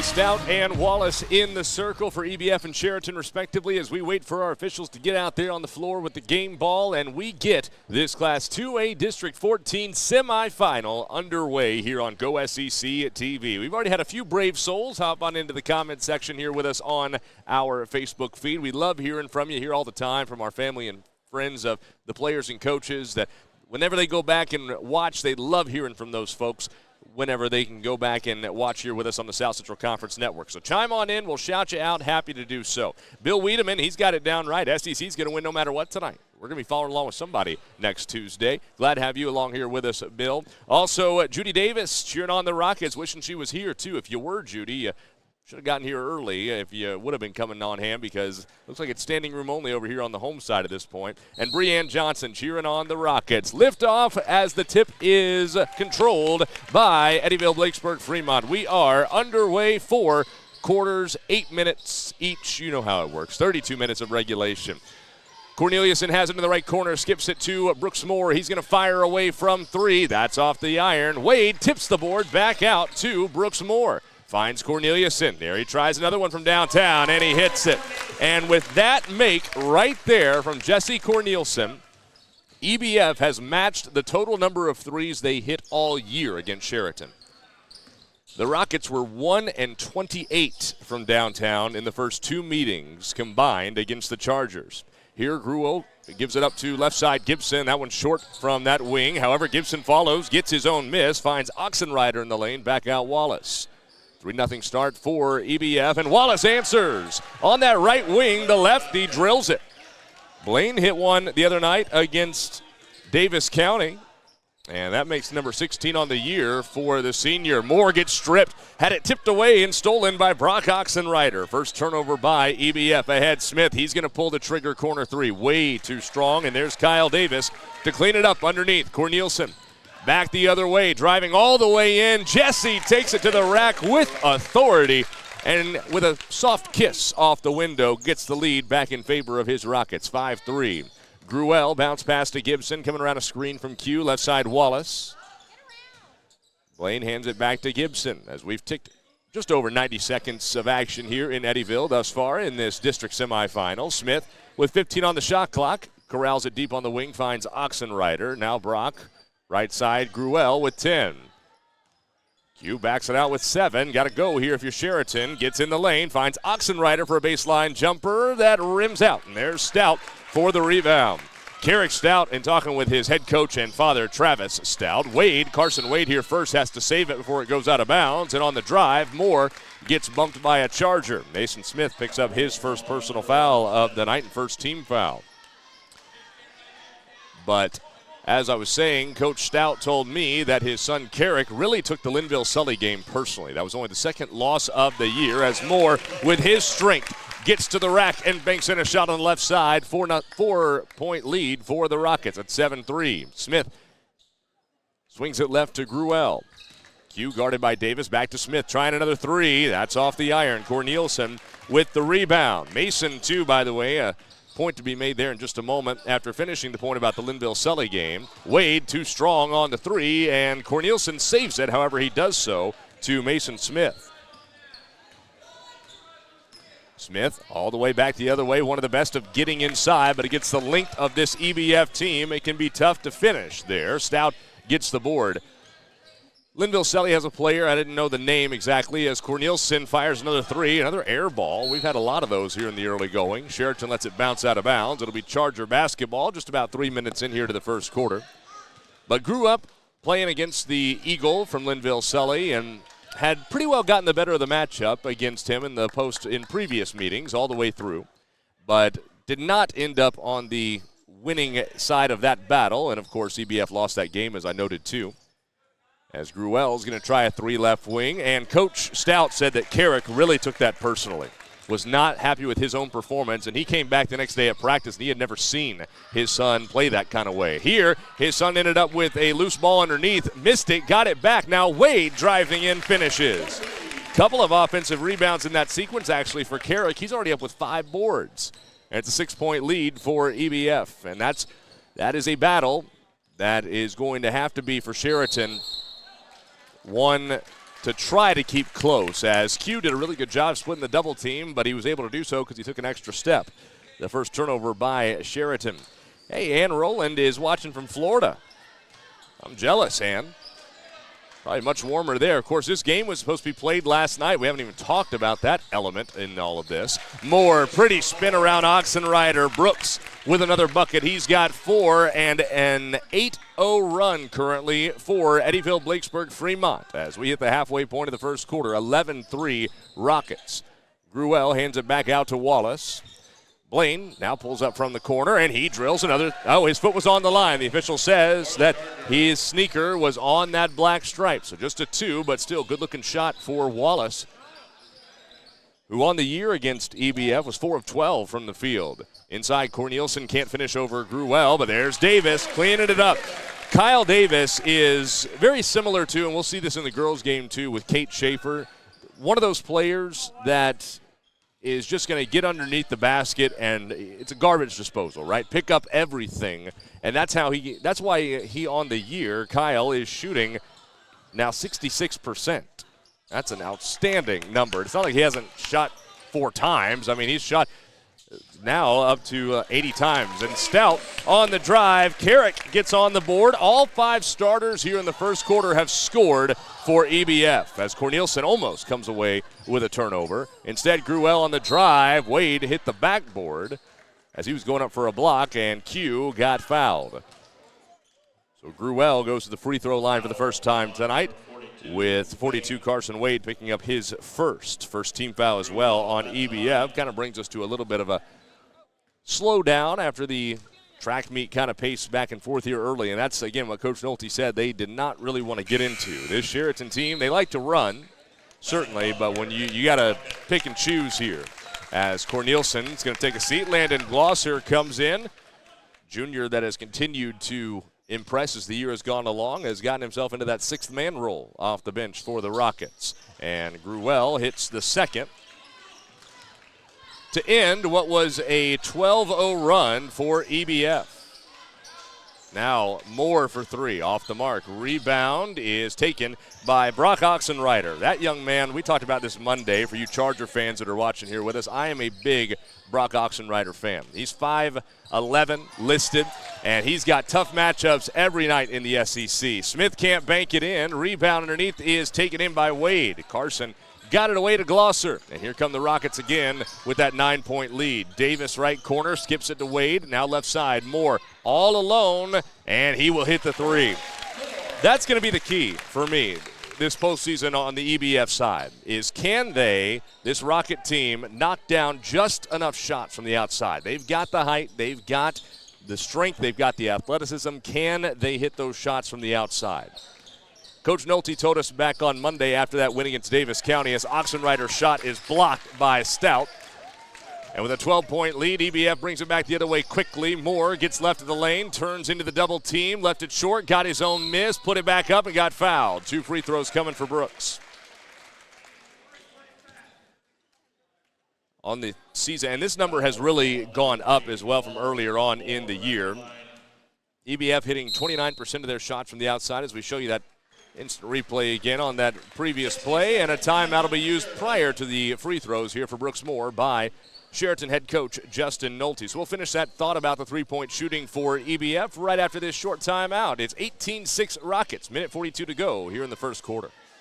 be Stout and Wallace in the circle for EBF and Chariton respectively as we wait for our officials to get out there on the floor with the game ball, and we get this Class 2A District 14 semifinal underway here on Go SEC TV. We've already had a few brave souls hop on into the comment section here with us on our Facebook feed. We love hearing from you here all the time from our family and friends of the players and coaches that whenever they go back and watch, they love hearing from those folks whenever they can go back and watch here with us on the South Central Conference Network. So chime on in. We'll shout you out. Happy to do so. Bill Wiedemann, he's got it down right. SEC's going to win no matter what tonight. We're going to be following along with somebody next Tuesday. Glad to have you along here with us, Bill. Also, Judy Davis cheering on the Rockets, wishing she was here, too. If you were, Judy, should have gotten here early if you would have been coming on hand because it looks like it's standing room only over here on the home side at this point. And Breanne Johnson cheering on the Rockets. Liftoff as the tip is controlled by Eddyville-Blakesburg-Fremont. We are underway for quarters, 8 minutes each. You know how it works. 32 minutes of regulation. Corneliuson has it in the right corner, skips it to Brooks Moore. He's going to fire away from three. That's off the iron. Wade tips the board back out to Brooks Moore. Finds Corneliuson. There he tries another one from downtown, and he hits it. And with that make right there from Jesse Corneliuson, EBF has matched the total number of threes they hit all year against Chariton. The Rockets were 1-28 from downtown in the first two meetings combined against the Chargers. Here, Gruel gives it up to left side Gibson. That one's short from that wing. However, Gibson follows, gets his own miss, finds Oxenrider in the lane, back out Wallace. 3-0 start for EBF, and Wallace answers. On that right wing, the lefty drills it. Blaine hit one the other night against Davis County, and that makes number 16 on the year for the senior. Moore gets stripped, had it tipped away and stolen by Brock Oxenrider. First turnover by EBF ahead. Smith, he's going to pull the trigger, corner three. Way too strong, and there's Kyle Davis to clean it up underneath. Corneliuson. Back the other way, driving all the way in. Jesse takes it to the rack with authority, and with a soft kiss off the window, gets the lead back in favor of his Rockets, 5-3. Gruel bounce pass to Gibson, coming around a screen from Q, left side Wallace. Blaine hands it back to Gibson as we've ticked just over 90 seconds of action here in Eddyville thus far in this district semifinal. Smith with 15 on the shot clock, corrals it deep on the wing, finds Oxenrider. Now Brock. Right side, Gruel with 10. Q backs it out with 7. Got to go here if you're Chariton. Gets in the lane, finds Oxenrider for a baseline jumper. That rims out, and there's Stout for the rebound. Carrick Stout, in talking with his head coach and father, Travis Stout. Carson Wade here first has to save it before it goes out of bounds. And on the drive, Moore gets bumped by a Charger. Mason Smith picks up his first personal foul of the night and first team foul. But as I was saying, Coach Stout told me that his son Carrick really took the Linville-Sully game personally. That was only the second loss of the year as Moore, with his strength, gets to the rack and banks in a shot on the left side. 4-point lead for the Rockets at 7-3. Smith swings it left to Gruel. Q guarded by Davis, back to Smith, trying another three. That's off the iron. Corneliuson with the rebound. Mason, too, by the way, point to be made there in just a moment after finishing the point about the Linville-Sully game. Wade too strong on the three, and Corneliuson saves it. However, he does so to Mason Smith. Smith all the way back the other way, one of the best of getting inside, but against the length of this EBF team, it can be tough to finish there. Stout gets the board. Linville-Sully has a player, I didn't know the name exactly, as Corneliuson fires another three, another air ball. We've had a lot of those here in the early going. Chariton lets it bounce out of bounds. It'll be Charger basketball, just about 3 minutes in here to the first quarter. But grew up playing against the Eagle from Linville-Sully and had pretty well gotten the better of the matchup against him in the post in previous meetings all the way through, but did not end up on the winning side of that battle. And, of course, EBF lost that game, as I noted, too. As Gruel's going to try a three left wing, and Coach Stout said that Carrick really took that personally, was not happy with his own performance, and he came back the next day at practice, and he had never seen his son play that kind of way. Here, his son ended up with a loose ball underneath, missed it, got it back. Now Wade driving in, finishes. Couple of offensive rebounds in that sequence, actually, for Carrick. He's already up with 5 boards, and it's a 6-point lead for EBF, and that is a battle that is going to have to be for Chariton. One to try to keep close, as Q did a really good job splitting the double team, but he was able to do so because he took an extra step. The first turnover by Chariton. Hey, Ann Rowland is watching from Florida. I'm jealous, Ann. Probably much warmer there. Of course, this game was supposed to be played last night. We haven't even talked about that element in all of this. Moore, pretty spin around Oxenrider. Brooks with another bucket. He's got 4 and an 8-0 run currently for Eddyville-Blakesburg-Fremont as we hit the halfway point of the first quarter. 11-3 Rockets. Gruel hands it back out to Wallace. Blaine now pulls up from the corner, and he drills another. Oh, his foot was on the line. The official says that his sneaker was on that black stripe. So just a 2, but still good-looking shot for Wallace, who on the year against EBF was 4 of 12 from the field. Inside, Corneliuson can't finish over Gruel, but there's Davis cleaning it up. Kyle Davis is very similar to, and we'll see this in the girls' game too, with Kate Schaefer. One of those players that is just going to get underneath the basket, and it's a garbage disposal, right? Pick up everything, and that's why he on the year, Kyle, is shooting now 66%. That's an outstanding number. It's not like he hasn't shot 4 times. I mean, he's shot now up to 80 times. And Stout on the drive. Carrick gets on the board. All 5 starters here in the first quarter have scored for EBF as Corneliuson almost comes away with a turnover. Instead, Gruel on the drive. Wade hit the backboard as he was going up for a block, and Q got fouled. So Gruel goes to the free throw line for the first time tonight, with 42 Carson Wade picking up his first team foul as well on EBF. Kind of brings us to a little bit of a slow down after the track meet kind of paced back and forth here early, and that's, again, what Coach Nolte said they did not really want to get into. This Chariton team, they like to run, certainly, but when you got to pick and choose here. As Corneliuson is going to take a seat, Landon Glosser comes in, junior that has continued to impress as the year has gone along, has gotten himself into that 6th man role off the bench for the Rockets. And Gruel hits the second to end what was a 12-0 run for EBF. Now Moore for 3, off the mark. Rebound is taken by Brock Oxenrider. That young man, we talked about this Monday for you Charger fans that are watching here with us. I am a big Brock Oxenrider fan. He's 5'11", listed, and he's got tough matchups every night in the SEC. Smith can't bank it in. Rebound underneath is taken in by Wade. Carson got it away to Glosser. And here come the Rockets again with that 9-point lead. Davis right corner, skips it to Wade. Now left side, Moore all alone, and he will hit the 3. That's going to be the key for me this postseason on the EBF side, is can they, this Rocket team, knock down just enough shots from the outside? They've got the height, they've got the strength, they've got the athleticism. Can they hit those shots from the outside? Coach Nolte told us back on Monday after that win against Davis County, as Oxenrider's shot is blocked by Stout. And with a 12-point lead, EBF brings it back the other way quickly. Moore gets left of the lane, turns into the double team, left it short, got his own miss, put it back up, and got fouled. 2 free throws coming for Brooks. On the season, and this number has really gone up as well from earlier on in the year. EBF hitting 29% of their shots from the outside, as we show you that instant replay again on that previous play, and a timeout will be used prior to the free throws here for Brooks Moore by Chariton head coach Justin Nolte. So we'll finish that thought about the 3-point shooting for EBF right after this short timeout. It's 18-6 Rockets, minute 42 to go here in the first quarter.